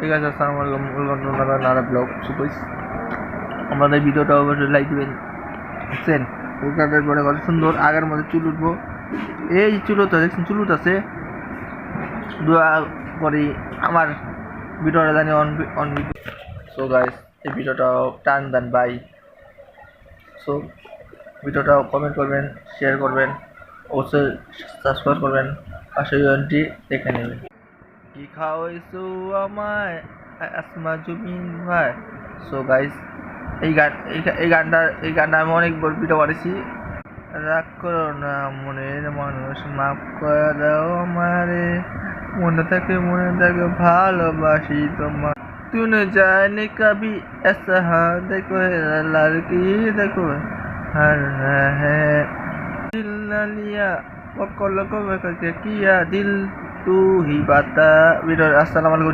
ঠিক আছে, আসসালামু আলাইকুম নারা ব্লগ সুপাইস। আমাদের ভিডিওটা অবশ্যই লাইক দিবেন। বুঝছেন, ওখানের পরে কত সুন্দর আগের মধ্যে চুল উঠবো। এই চুলো তো দেখছেন, চুল উঠছে। দোয়া করি আমার ভিডিওটা জানি অন সো গাইস, এই ভিডিওটা টান দেন বাই। সো ভিডিওটা কমেন্ট করবেন, শেয়ার করবেন, অবশ্যই সাবস্ক্রাইব করবেন, পাশে ইউএনটি দেখে নেবেন। কি খাওয়াইছো আমায় আসমা জুবিন ভাই। সো গাইস, এই গানটা আমি অনেক ভিডিও করেছি। রাগ করো না মনের মানুষ, মাফ করে দাও আমারে, মনে থাকে ভালোবাসি তোমার। তুনে জানে কবি ऐसा हाँ देखो लड़की देखो हर है दिल न लिया वो को किया दिल तू ही बता। अस्सलाम वालेकुम।